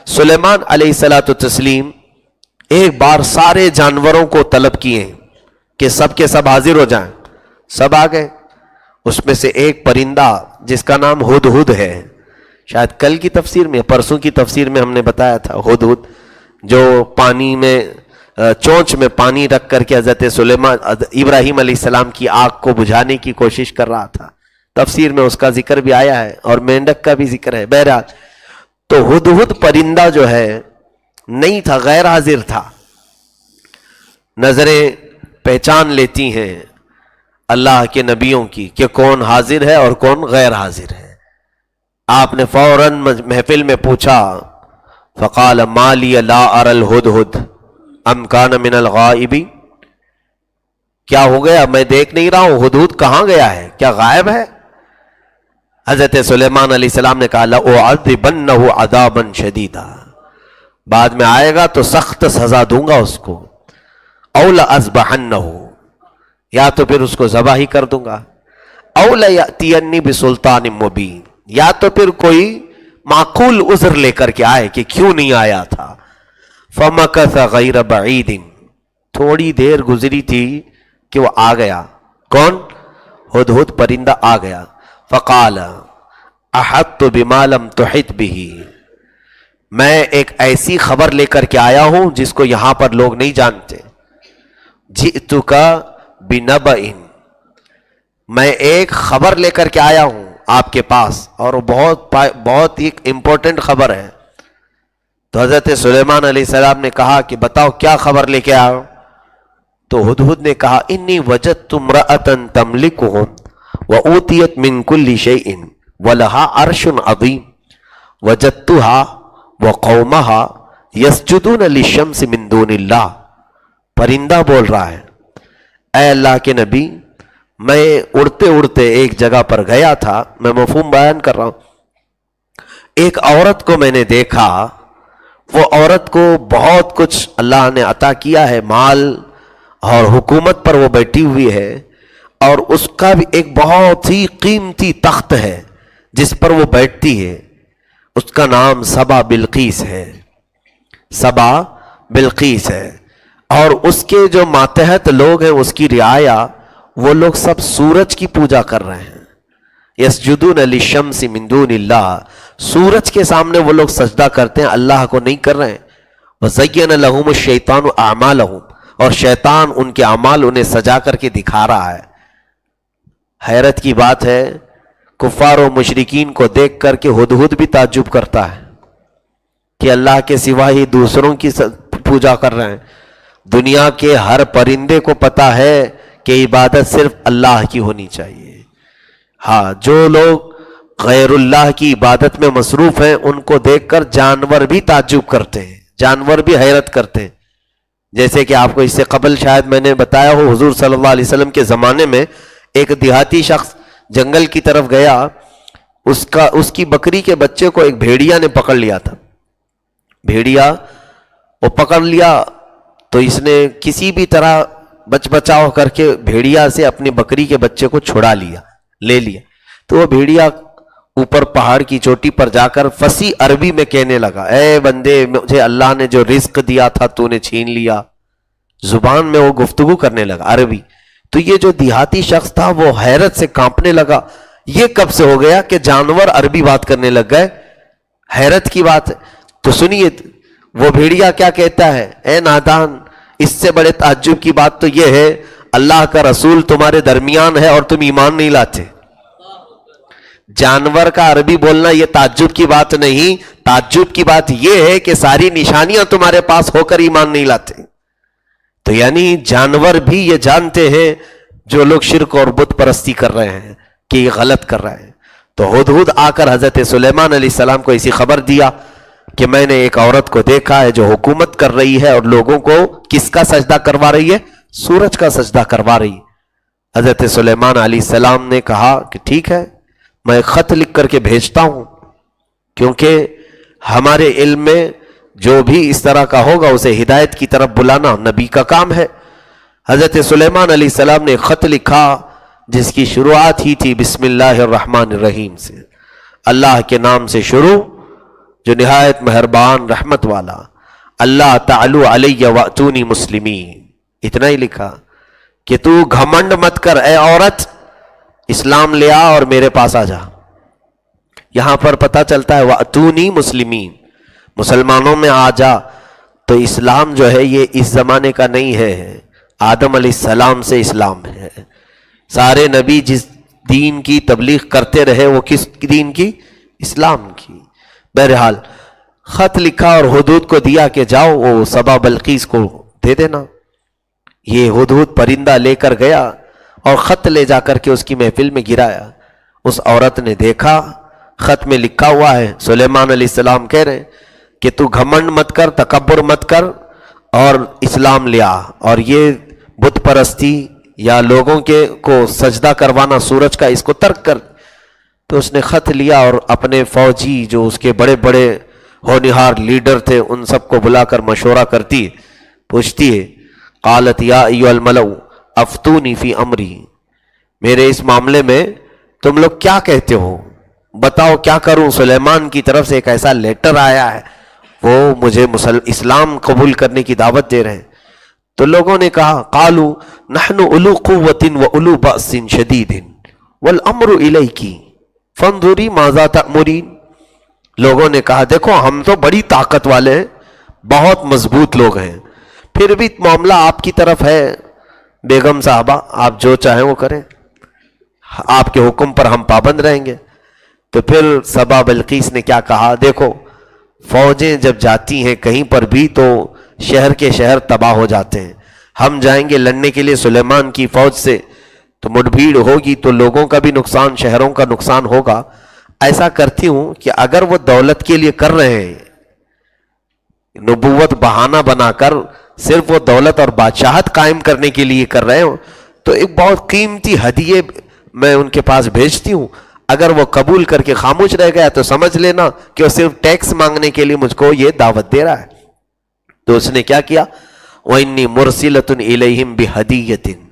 سلیمان علیہ الصلوۃ والتسلیم ایک بار سارے جانوروں کو طلب کیے کہ سب کے سب حاضر ہو جائیں. سب آ گئے. اس میں سے ایک پرندہ جس کا نام ہدہد ہے، شاید کل کی تفسیر میں پرسوں کی تفسیر میں ہم نے بتایا تھا، ہدہد جو پانی میں چونچ میں پانی رکھ کر کے حضرت سلیمان ابراہیم علیہ السلام کی آگ کو بجھانے کی کوشش کر رہا تھا. تفسیر میں اس کا ذکر بھی آیا ہے اور مینڈک کا بھی ذکر ہے. بہرحال تو ہدہد پرندہ جو ہے نہیں تھا، غیر حاضر تھا. نظریں پہچان لیتی ہیں اللہ کے نبیوں کی کہ کون حاضر ہے اور کون غیر حاضر ہے. آپ نے فوراً محفل میں پوچھا، فقال ما لی لا اری الہدہد ام کان من الغائبین، کیا ہو گیا میں دیکھ نہیں رہا ہوں، ہدہد کہاں گیا ہے، کیا غائب ہے؟ حضرت سلیمان علیہ السلام نے کہا لأعذبنہ عذابا شدیدا، بعد میں آئے گا تو سخت سزا دوں گا اس کو، او لأذبحنہ، یا تو پھر اس کو ذبح ہی کر دوں گا، او لیأتینی بسلطان مبین، یا تو پھر کوئی معقول عذر لے کر کے آئے کہ کیوں نہیں آیا تھا. فمکث غیر بعید، تھوڑی دیر گزری تھی کہ وہ آ گیا. کون؟ ہدہد پرندہ آ گیا. فقال احطت بما لم تحط به، میں ایک ایسی خبر لے کر کے آیا ہوں جس کو یہاں پر لوگ نہیں جانتے. جئتک بنبأ، میں ایک خبر لے کر کے آیا ہوں آپ کے پاس، اور بہت ہی امپورٹنٹ خبر ہے. تو حضرت سلیمان علیہ السلام نے کہا کہ بتاؤ کیا خبر لے کے آؤ؟ تو ہدہد نے کہا انی وجدت امرأة تملکہم وأوتیت من کل شیء ولها عرش عظیم وجدتها وقومها یسجدون للشمس من دون اللہ. پرندہ بول رہا ہے، اے اللہ کے نبی، میں اڑتے اڑتے ایک جگہ پر گیا تھا، میں مفہوم بیان کر رہا ہوں، ایک عورت کو میں نے دیکھا، وہ عورت کو بہت کچھ اللہ نے عطا کیا ہے، مال اور حکومت پر وہ بیٹھی ہوئی ہے، اور اس کا بھی ایک بہت ہی قیمتی تخت ہے جس پر وہ بیٹھتی ہے. اس کا نام سبا بلقیس ہے، سبا بلقیس ہے. اور اس کے جو ماتحت لوگ ہیں، اس کی رعایا، وہ لوگ سب سورج کی پوجا کر رہے ہیں. یسجدون للشمس من دون اللہ، سورج کے سامنے وہ لوگ سجدہ کرتے ہیں، اللہ کو نہیں کر رہے ہیں. وزین لہم الشیطان اعمالہم، اور شیطان ان کے اعمال انہیں سجا کر کے دکھا رہا ہے. حیرت کی بات ہے، کفار و مشرکین کو دیکھ کر کے ہدہد بھی تعجب کرتا ہے کہ اللہ کے سوا ہی دوسروں کی پوجا کر رہے ہیں. دنیا کے ہر پرندے کو پتا ہے کہ عبادت صرف اللہ کی ہونی چاہیے. ہاں، جو لوگ غیر اللہ کی عبادت میں مصروف ہیں ان کو دیکھ کر جانور بھی تعجب کرتے ہیں، جانور بھی حیرت کرتے ہیں. جیسے کہ آپ کو اس سے قبل شاید میں نے بتایا ہو، حضور صلی اللہ علیہ وسلم کے زمانے میں ایک دیہاتی شخص جنگل کی طرف گیا، اس کی بکری کے بچے کو ایک بھیڑیا نے پکڑ لیا تھا. بھیڑیا وہ پکڑ لیا تو اس نے کسی بھی طرح بچ بچاؤ کر کے بھیڑیا سے اپنی بکری کے بچے کو چھڑا لیا، لے لیا. تو وہ بھیڑیا اوپر پہاڑ کی چوٹی پر جا کر فصیح عربی میں کہنے لگا، اے بندے، مجھے اللہ نے جو رزق دیا تھا تو نے چھین لیا. زبان میں وہ گفتگو کرنے لگا عربی. تو یہ جو دیہاتی شخص تھا وہ حیرت سے کانپنے لگا، یہ کب سے ہو گیا کہ جانور عربی بات کرنے لگ گئے؟ حیرت کی بات ہے. تو سنیے وہ بھیڑیا کیا کہتا ہے، اے نادان، اس سے بڑے تعجب کی بات تو یہ ہے، اللہ کا رسول تمہارے درمیان ہے اور تم ایمان نہیں لاتے. جانور کا عربی بولنا یہ تعجب کی بات نہیں، تعجب کی بات یہ ہے کہ ساری نشانیاں تمہارے پاس ہو کر ایمان نہیں لاتے. تو یعنی جانور بھی یہ جانتے ہیں جو لوگ شرک اور بت پرستی کر رہے ہیں کہ یہ غلط کر رہے ہیں. تو ہدہد آ کر حضرت سلیمان علیہ السلام کو ایسی خبر دیا کہ میں نے ایک عورت کو دیکھا ہے جو حکومت کر رہی ہے اور لوگوں کو کس کا سجدہ کروا رہی ہے؟ سورج کا سجدہ کروا رہی. حضرت سلیمان علیہ السلام نے کہا کہ ٹھیک ہے، میں خط لکھ کر کے بھیجتا ہوں، کیونکہ ہمارے علم میں جو بھی اس طرح کا ہوگا اسے ہدایت کی طرف بلانا نبی کا کام ہے. حضرت سلیمان علیہ السلام نے خط لکھا جس کی شروعات ہی تھی بسم اللہ الرحمن الرحیم سے، اللہ کے نام سے شروع جو نہایت مہربان رحمت والا، اللہ تعالو علیہ واتونی مسلمین، اتنا ہی لکھا کہ تو گھمنڈ مت کر اے عورت، اسلام لے آ اور میرے پاس آ جا۔ یہاں پر پتہ چلتا ہے واتونی مسلمین، مسلمانوں میں آ جا۔ تو اسلام جو ہے یہ اس زمانے کا نہیں ہے، آدم علیہ السلام سے اسلام ہے۔ سارے نبی جس دین کی تبلیغ کرتے رہے وہ کس دین کی؟ اسلام کی۔ بہرحال خط لکھا اور ہدہد کو دیا کہ جاؤ وہ سبا بلقیس کو دے دینا۔ یہ ہدہد پرندہ لے کر گیا اور خط لے جا کر کے اس کی محفل میں گرایا۔ اس عورت نے دیکھا خط میں لکھا ہوا ہے، سلیمان علیہ السلام کہہ رہے ہیں کہ تو گھمنڈ مت کر، تکبر مت کر اور اسلام لے آ، اور یہ بت پرستی یا لوگوں کے کو سجدہ کروانا سورج کا، اس کو ترک کر۔ تو اس نے خط لیا اور اپنے فوجی جو اس کے بڑے بڑے ہونہار لیڈر تھے ان سب کو بلا کر مشورہ کرتی ہے، پوچھتی ہے قالت یا ایھا الملأ افتونی فی امری، میرے اس معاملے میں تم لوگ کیا کہتے ہو، بتاؤ کیا کروں۔ سلیمان کی طرف سے ایک ایسا لیٹر آیا ہے، وہ مجھے اسلام قبول کرنے کی دعوت دے رہے ہیں۔ تو لوگوں نے کہا قالوا نحن اولو قوۃ واولو بأس شدید والامر الیک فانظری ماذا تأمرین۔ لوگوں نے کہا دیکھو ہم تو بڑی طاقت والے ہیں، بہت مضبوط لوگ ہیں، پھر بھی معاملہ آپ کی طرف ہے، بیگم صاحبہ آپ جو چاہیں وہ کریں، آپ کے حکم پر ہم پابند رہیں گے۔ تو پھر سبا بلقیس نے کیا کہا، دیکھو فوجیں جب جاتی ہیں کہیں پر بھی تو شہر کے شہر تباہ ہو جاتے ہیں، ہم جائیں گے لڑنے کے لیے سلیمان کی فوج سے تو مڈبھیڑ ہوگی تو لوگوں کا بھی نقصان، شہروں کا نقصان ہوگا۔ ایسا کرتی ہوں کہ اگر وہ دولت کے لیے کر رہے ہیں، نبوت بہانہ بنا کر صرف وہ دولت اور بادشاہت قائم کرنے کے لیے کر رہے ہوں تو ایک بہت قیمتی ہدیے میں ان کے پاس بھیجتی ہوں، اگر وہ قبول کر کے خاموش رہ گیا تو سمجھ لینا کہ وہ صرف ٹیکس مانگنے کے لیے مجھ کو یہ دعوت دے رہا ہے۔ تو اس نے کیا کیا، وَإِنِّي مُرْسِلَةٌ إِلَيْهِمْ بِهَدِيَّةٍ،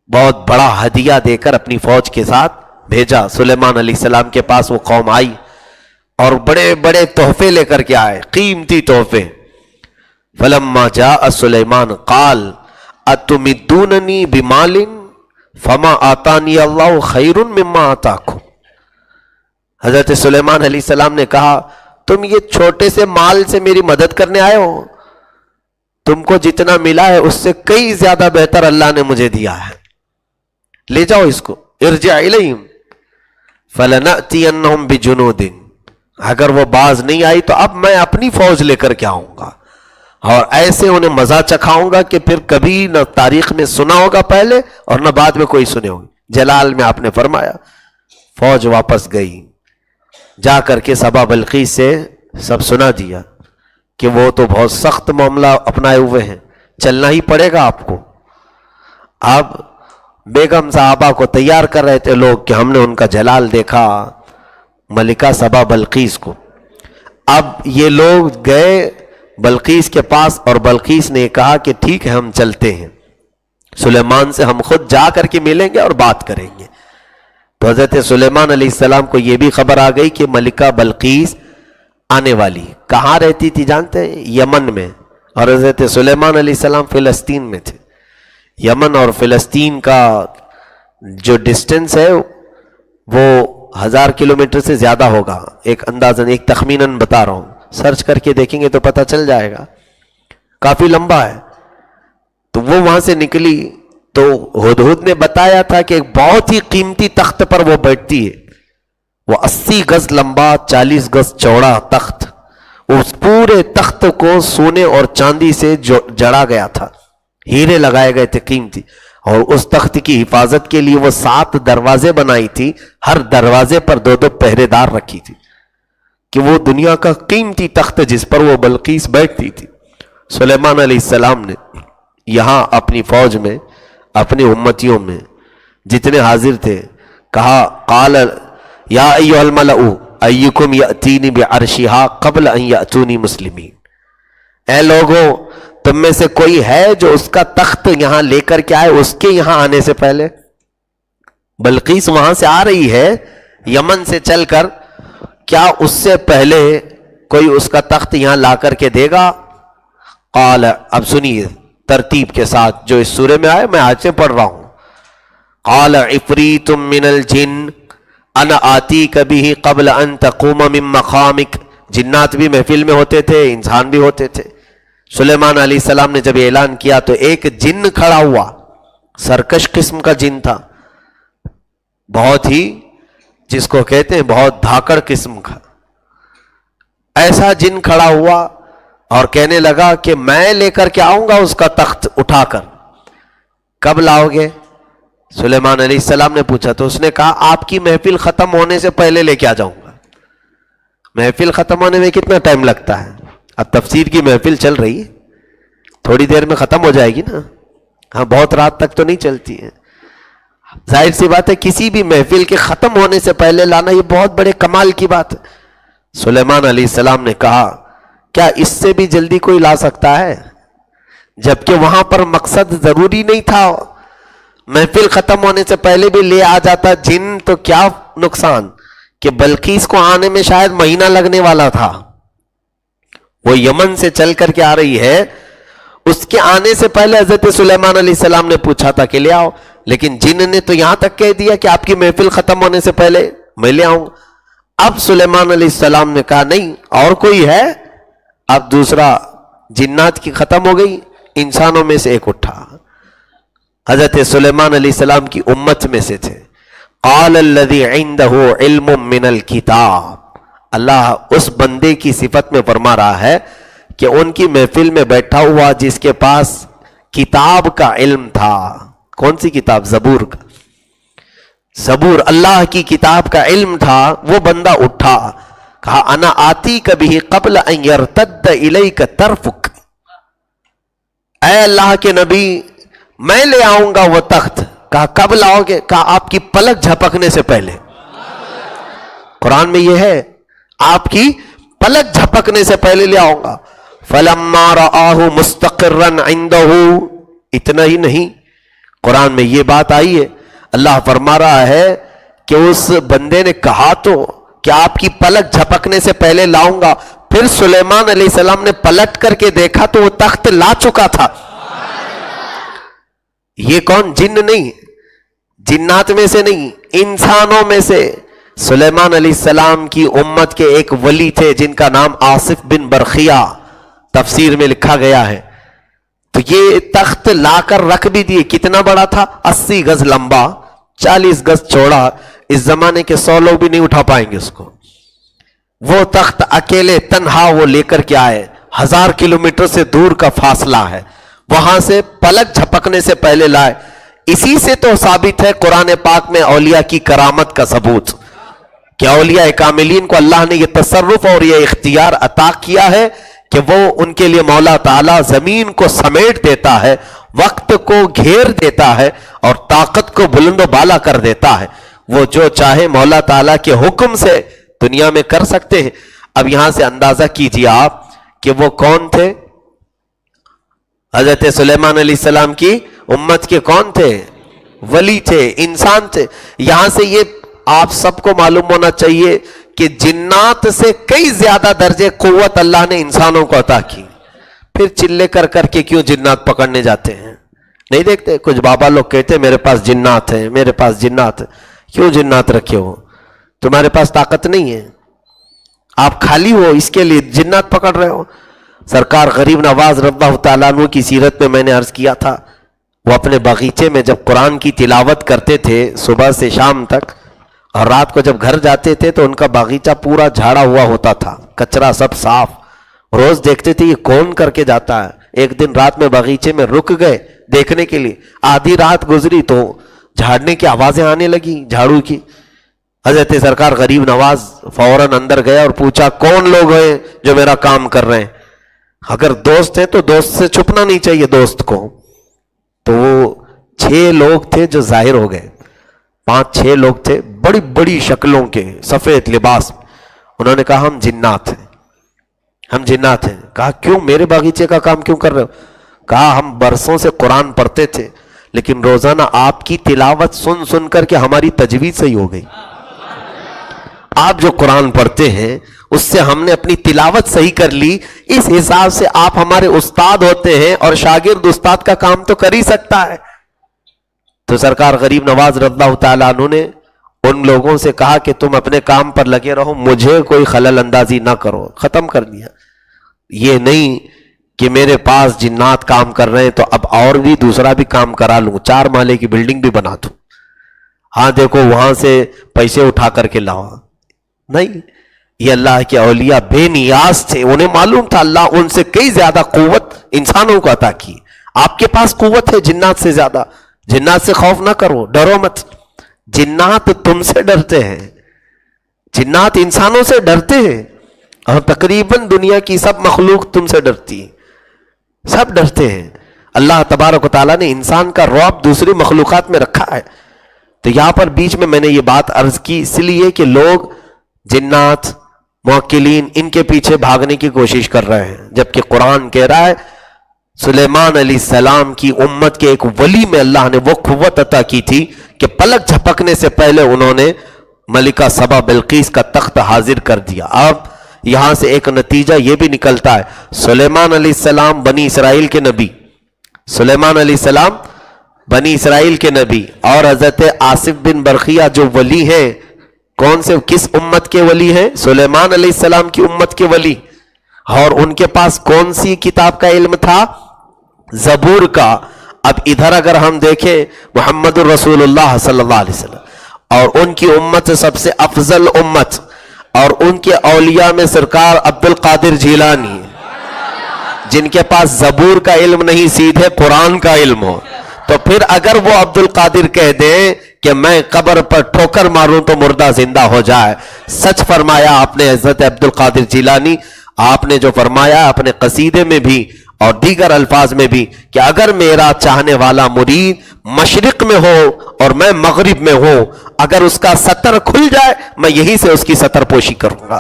بہت بڑا ہدیہ دے کر اپنی فوج کے ساتھ بھیجا۔ سلیمان علیہ السلام کے پاس وہ قوم آئی اور بڑے بڑے تحفے لے کر کے آئے، قیمتی تحفے۔ فلما جاء سلیمان قال اتمدوننی بمال فما آتانی اللہ خیر مما آتاکم۔ حضرت سلیمان علیہ السلام نے کہا تم یہ چھوٹے سے مال سے میری مدد کرنے آئے ہو، تم کو جتنا ملا ہے اس سے کئی زیادہ بہتر اللہ نے مجھے دیا ہے، لے جاؤ اس کو۔ ارجع الیہم فلنأتینہم بجنود، اگر وہ باز نہیں آئی تو اب میں اپنی فوج لے کر کے آؤں گا اور ایسے انہیں مزہ چکھاؤں گا کہ پھر کبھی نہ تاریخ میں سنا ہوگا پہلے اور نہ بعد میں کوئی سنے ہوگی۔ جلال میں آپ نے فرمایا۔ فوج واپس گئی، جا کر کے سبا بلقیس سے سب سنا دیا کہ وہ تو بہت سخت معاملہ اپنائے ہوئے ہیں، چلنا ہی پڑے گا آپ کو۔ اب بیگم صاحبہ کو تیار کر رہے تھے لوگ کہ ہم نے ان کا جلال دیکھا، ملکہ سبا بلقیس کو۔ اب یہ لوگ گئے بلقیس کے پاس اور بلقیس نے کہا کہ ٹھیک ہے ہم چلتے ہیں، سلیمان سے ہم خود جا کر کے ملیں گے اور بات کریں گے۔ تو حضرت سلیمان علیہ السلام کو یہ بھی خبر آ گئی کہ ملکہ بلقیس آنے والی۔ کہاں رہتی تھی جانتے ہیں؟ یمن میں، اور حضرت سلیمان علیہ السلام فلسطین میں تھے۔ یمن اور فلسطین کا جو ڈسٹنس ہے وہ 1000 کلومیٹر سے زیادہ ہوگا، ایک اندازاً، ایک تخمیناً بتا رہا ہوں، سرچ کر کے دیکھیں گے تو پتہ چل جائے گا، کافی لمبا ہے۔ تو وہ وہاں سے نکلی تو ہدہد نے بتایا تھا کہ ایک بہت ہی قیمتی تخت پر وہ بیٹھتی ہے، وہ 80 گز لمبا 40 گز چوڑا تخت، اس پورے تخت کو سونے اور چاندی سے جڑا گیا تھا، ہیرے لگائے گئے تھے قیمتی، اور اس تخت کی حفاظت کے لیے وہ 7 دروازے بنائی تھی، ہر دروازے پر 2 پہرے دار رکھی تھی کہ وہ دنیا کا قیمتی تخت جس پر وہ بلقیس بیٹھتی تھی۔ سلیمان علیہ السلام نے یہاں اپنی فوج میں، اپنی امتیوں میں جتنے حاضر تھے کہا قال یا ایھا الملأ ایکم یأتینی بعرشہا قبل ان یأتونی مسلمین، اے لوگوں تم میں سے کوئی ہے جو اس کا تخت یہاں لے کر کے آئے اس کے یہاں آنے سے پہلے؟ بلقیس وہاں سے آ رہی ہے یمن سے چل کر کیا اس سے پہلے کوئی اس کا تخت یہاں لا کر کے دے گا؟ قال، اب سنیے ترتیب کے ساتھ جو اس سورے میں آئے، میں آج سے پڑھ رہا ہوں. قال عفریت من الجن انا آتیک بہ قبل ان تقوم من مقامک. جنات بھی محفل میں ہوتے تھے، انسان بھی ہوتے تھے. سلیمان علیہ السلام نے جب اعلان کیا تو ایک جن کھڑا ہوا، سرکش قسم کا جن تھا، بہت ہی جس کو کہتے ہیں بہت دھاکڑ قسم کا. ایسا جن کھڑا ہوا اور کہنے لگا کہ میں لے کر کے آؤں گا اس کا تخت اٹھا کر. کب لاؤ گے؟ سلیمان علیہ السلام نے پوچھا تو اس نے کہا آپ کی محفل ختم ہونے سے پہلے لے کے آ جاؤں گا. محفل ختم ہونے میں کتنا ٹائم لگتا ہے؟ اب تفسیر کی محفل چل رہی ہے، تھوڑی دیر میں ختم ہو جائے گی نا. ہاں، بہت رات تک تو نہیں چلتی ہے. ظاہر سی بات ہے کسی بھی محفل کے ختم ہونے سے پہلے لانا یہ بہت بڑے کمال کی بات ہے. سلیمان علیہ السلام نے کہا کیا اس سے بھی جلدی کوئی لا سکتا ہے؟ جبکہ وہاں پر مقصد ضروری نہیں تھا، محفل ختم ہونے سے پہلے بھی لے آ جاتا جن تو کیا نقصان کہ بلقیس کو آنے میں شاید مہینہ لگنے والا تھا. وہ یمن سے چل کر کے آ رہی ہے، اس کے آنے سے پہلے حضرت سلیمان علیہ السلام نے پوچھا تھا کہ لے آؤ، لیکن جن نے تو یہاں تک کہہ دیا کہ آپ کی محفل ختم ہونے سے پہلے میں لے آؤں. اب سلیمان علیہ السلام نے کہا نہیں اور کوئی ہے؟ اب دوسرا جنات کی ختم ہو گئی، انسانوں میں سے ایک اٹھا، حضرت سلیمان علیہ السلام کی امت میں سے تھے. قال الذی عنده علم من الکتاب. اللہ اس بندے کی صفت میں فرما رہا ہے کہ ان کی محفل میں بیٹھا ہوا جس کے پاس کتاب کا علم تھا. کون سی کتاب؟ زبور کا. زبور، اللہ کی کتاب کا علم تھا. وہ بندہ اٹھا، کہا انا آتی کبھی قبل ان یرتد الیک طرفک. اے اللہ کے نبی میں لے آؤں گا وہ تخت. کہا کب لاؤ گے؟ کہا آپ کی پلک جھپکنے سے پہلے. قرآن میں یہ ہے آپ کی پلک جھپکنے سے پہلے لے آؤں گا. فلما رآہ مستقرا عنده. اتنا ہی نہیں، قرآن میں یہ بات آئی ہے، اللہ فرما رہا ہے کہ اس بندے نے کہا تو کہ آپ کی پلک جھپکنے سے پہلے لاؤں گا. پھر سلیمان علیہ السلام نے پلٹ کر کے دیکھا تو وہ تخت لا چکا تھا. یہ کون؟ جن نہیں، جنات میں سے نہیں، انسانوں میں سے. سلیمان علیہ السلام کی امت کے ایک ولی تھے جن کا نام آصف بن برخیہ، تفسیر میں لکھا گیا ہے. تو یہ تخت لا کر رکھ بھی دیے. کتنا بڑا تھا؟ 80 گز لمبا، 40 گز چوڑا. اس زمانے کے 100 لوگ بھی نہیں اٹھا پائیں گے اس کو. وہ تخت اکیلے تنہا وہ لے کر کے آئے. 1000 کلومیٹر سے دور کا فاصلہ ہے، وہاں سے پلک جھپکنے سے پہلے لائے. اسی سے تو ثابت ہے قرآن پاک میں اولیاء کی کرامت کا ثبوت کہ اولیاء کاملین کو اللہ نے یہ تصرف اور یہ اختیار عطا کیا ہے کہ وہ ان کے لیے مولا تعالیٰ زمین کو سمیٹ دیتا ہے، وقت کو گھیر دیتا ہے اور طاقت کو بلند و بالا کر دیتا ہے. وہ جو چاہے مولا تعالیٰ کے حکم سے دنیا میں کر سکتے ہیں. اب یہاں سے اندازہ کیجئے آپ کہ وہ کون تھے؟ حضرت سلیمان علیہ السلام کی امت کے کون تھے؟ ولی تھے، انسان تھے. یہاں سے یہ آپ سب کو معلوم ہونا چاہیے کہ جنات سے کئی زیادہ درجے قوت اللہ نے انسانوں کو عطا کی. پھر چلے کر کر کے کیوں جنات پکڑنے جاتے ہیں؟ نہیں دیکھتے کچھ بابا لوگ کہتے میرے پاس جنات ہیں، میرے پاس جنات ہیں. کیوں جنات رکھے ہو؟ تمہارے پاس طاقت نہیں ہے، آپ خالی ہو، اس کے لیے جنات پکڑ رہے ہو. سرکار غریب نواز رضی اللہ تعالیٰ عنہ کی سیرت میں نے عرض کیا تھا، وہ اپنے باغیچے میں جب قرآن کی تلاوت کرتے تھے صبح سے شام تک، اور رات کو جب گھر جاتے تھے تو ان کا باغیچہ پورا جھاڑا ہوا ہوتا تھا، کچرا سب صاف. روز دیکھتے تھے یہ کون کر کے جاتا ہے. ایک دن رات میں باغیچے میں رک گئے دیکھنے کے لیے. آدھی رات گزری تو جھاڑنے کی آوازیں آنے لگی، جھاڑو کی. حضرت سرکار غریب نواز فوراً اندر گیا اور پوچھا کون لوگ ہیں جو میرا کام کر رہے ہیں؟ اگر دوست ہیں تو دوست سے چھپنا نہیں چاہیے دوست کو. تو وہ 6 لوگ تھے جو ظاہر ہو گئے، 5-6 لوگ تھے بڑی بڑی شکلوں کے، سفید لباس. انہوں نے کہا ہم جنات ہیں، ہم جنات ہیں. کہا کیوں؟ میرے باغیچے کا کام کیوں کر رہے ہو؟ کہا ہم برسوں سے قرآن پڑھتے تھے لیکن روزانہ آپ کی تلاوت سن سن کر کے ہماری تجوید صحیح ہو گئی. آپ جو قرآن پڑھتے ہیں اس سے ہم نے اپنی تلاوت صحیح کر لی، اس حساب سے آپ ہمارے استاد ہوتے ہیں اور شاگرد استاد کا کام تو کر ہی سکتا ہے۔ تو سرکار غریب نواز رضی اللہ تعالیٰ عنہ نے ان لوگوں سے کہا کہ تم اپنے کام پر لگے رہو، مجھے کوئی خلل اندازی نہ کرو، ختم کر دیا۔ یہ نہیں کہ میرے پاس جنات کام کر رہے ہیں تو اب اور بھی دوسرا بھی کام کرا لوں، 4 مالے کی بلڈنگ بھی بنا دوں، ہاں دیکھو وہاں سے پیسے اٹھا کر کے لاؤ۔ نہیں، یہ اللہ کے اولیاء بے نیاز تھے، انہیں معلوم تھا اللہ ان سے کئی زیادہ قوت انسانوں کو عطا کی۔ آپ کے پاس قوت ہے جنات سے زیادہ، جنات سے خوف نہ کرو، ڈرو مت، جنات تم سے ڈرتے ہیں، جنات انسانوں سے ڈرتے ہیں، اور تقریباً دنیا کی سب مخلوق تم سے ڈرتی ہے، سب ڈرتے ہیں۔ اللہ تبارک و تعالیٰ نے انسان کا رعب دوسری مخلوقات میں رکھا ہے۔ تو یہاں پر بیچ میں نے یہ بات عرض کی اس لیے کہ لوگ جنات موکلین ان کے پیچھے بھاگنے کی کوشش کر رہے ہیں، جبکہ قرآن کہہ رہا ہے سلیمان علیہ السلام کی امت کے ایک ولی میں اللہ نے وہ قوت عطا کی تھی کہ پلک جھپکنے سے پہلے انہوں نے ملکہ سبا بلقیس کا تخت حاضر کر دیا۔ اب یہاں سے ایک نتیجہ یہ بھی نکلتا ہے، سلیمان علیہ السلام بنی اسرائیل کے نبی، سلیمان علیہ السلام بنی اسرائیل کے نبی، اور حضرت آصف بن برقیہ جو ولی ہیں، کون سے کس امت کے ولی ہیں؟ سلیمان علیہ السلام کی امت کے ولی، اور ان کے پاس کون سی کتاب کا علم تھا؟ زبور کا۔ اب ادھر اگر ہم دیکھیں محمد الرسول اللہ صلی اللہ علیہ وسلم اور ان کی امت سب سے افضل امت، اور ان کے اولیاء میں سرکار عبد القادر جیلانی، جن کے پاس زبور کا علم نہیں سیدھے قرآن کا علم ہو، تو پھر اگر وہ عبد القادر کہہ دیں کہ میں قبر پر ٹھوکر ماروں تو مردہ زندہ ہو جائے، سچ فرمایا آپ نے حضرت عبد القادر جیلانی، آپ نے جو فرمایا اپنے قصیدے میں بھی اور دیگر الفاظ میں بھی کہ اگر میرا چاہنے والا مرید مشرق میں ہو اور میں مغرب میں ہوں، اگر اس کا ستر کھل جائے میں یہی سے اس کی ستر پوشی کروں گا۔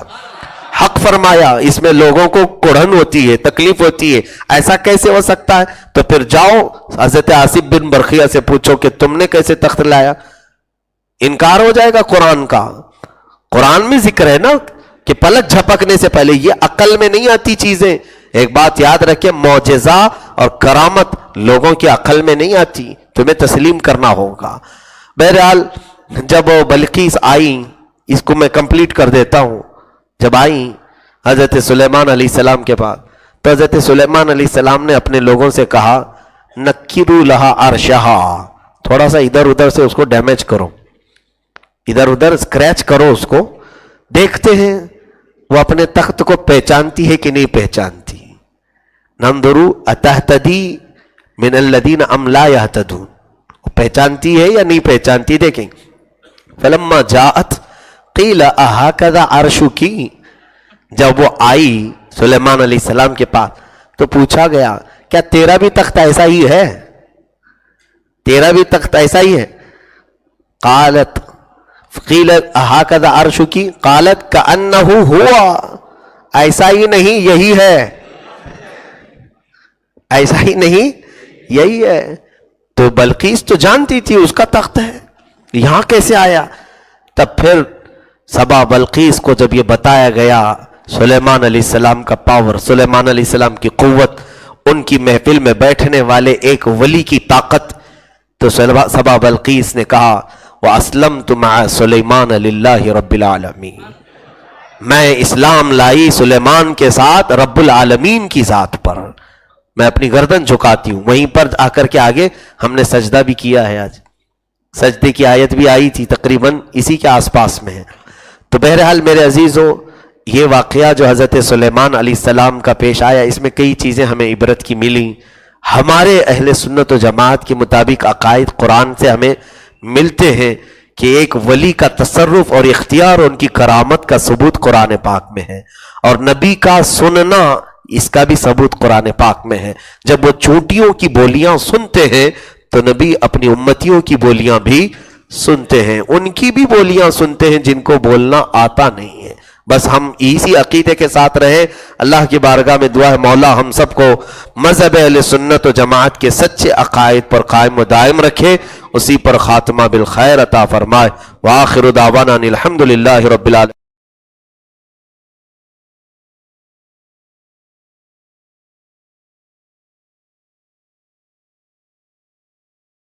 حق فرمایا، اس میں لوگوں کو کڑھن ہوتی ہے، تکلیف ہوتی ہے، ایسا کیسے ہو سکتا ہے؟ تو پھر جاؤ حضرت آصف بن برقیہ سے پوچھو کہ تم نے کیسے تخت لایا؟ انکار ہو جائے گا قرآن کا۔ قرآن میں ذکر ہے نا کہ پلک جھپکنے سے پہلے، یہ عقل میں نہیں آتی چیزیں۔ ایک بات یاد رکھیں، معجزہ اور کرامت لوگوں کی عقل میں نہیں آتی، تمہیں تسلیم کرنا ہوگا۔ بہرحال جب وہ بلقیس آئی، اس کو میں کمپلیٹ کر دیتا ہوں، جب آئی حضرت سلیمان علیہ السلام کے پاس، تو حضرت سلیمان علیہ السلام نے اپنے لوگوں سے کہا نکروا لہا عرشہا، تھوڑا سا ادھر ادھر سے اس کو ڈیمیج کرو، ادھر ادھر اسکریچ کرو اس کو، دیکھتے ہیں وہ اپنے تخت کو پہچانتی ہے کہ نہیں پہچانتی۔ ننظروا اتہتدی من الذین ام لا یہتدون، پہچانتی ہے یا نہیں پہچانتی، دیکھیں۔ فلما جاءت قیل اہکذا عرشکی، جب وہ آئی سلیمان علیہ السلام کے پاس تو پوچھا گیا کیا تیرا بھی تخت ایسا ہی ہے؟ تیرا بھی تخت ایسا ہی ہے؟ قالت قیل اہکذا عرشکی قالت کأنہ ہوا، ایسا ہی نہیں یہی ہے، ایسا ہی نہیں یہی ہے۔ تو بلقیس تو جانتی تھی اس کا تخت ہے، یہاں کیسے آیا؟ تب پھر سبا بلقیس کو جب یہ بتایا گیا سلیمان علیہ السلام کا پاور، سلیمان علیہ السلام کی قوت، ان کی محفل میں بیٹھنے والے ایک ولی کی طاقت، تو سبا بلقیس نے کہا وَأَسْلَمْتُ مَعَ سُلَيْمَانَ لِلَّهِ رَبِّ الْعَالَمِينَ، میں اسلام لائی سلیمان کے ساتھ رب العالمین کی ذات پر، میں اپنی گردن جھکاتی ہوں۔ وہیں پر آ کر کے آگے ہم نے سجدہ بھی کیا ہے، آج سجدے کی آیت بھی آئی تھی، تقریباً اسی کے آس پاس میں ہے۔ تو بہرحال میرے عزیزوں، یہ واقعہ جو حضرت سلیمان علیہ السلام کا پیش آیا، اس میں کئی چیزیں ہمیں عبرت کی ملی۔ ہمارے اہل سنت و جماعت کے مطابق عقائد قرآن سے ہمیں ملتے ہیں کہ ایک ولی کا تصرف اور اختیار، ان کی کرامت کا ثبوت قرآن پاک میں ہے، اور نبی کا سننا، اس کا بھی ثبوت قرآن پاک میں ہے۔ جب وہ چونٹیوں کی بولیاں سنتے ہیں تو نبی اپنی امتیوں کی بولیاں بھی سنتے ہیں، ان کی بھی بولیاں سنتے ہیں جن کو بولنا آتا نہیں ہے۔ بس ہم اسی عقیدے کے ساتھ رہیں۔ اللہ کی بارگاہ میں دعا ہے مولا ہم سب کو مذہب اہل سنت و جماعت کے سچے عقائد پر قائم و دائم رکھے، اسی پر خاتمہ بالخیر عطا فرمائے۔ وآخر دعوانا الحمدللہ رب العالمین۔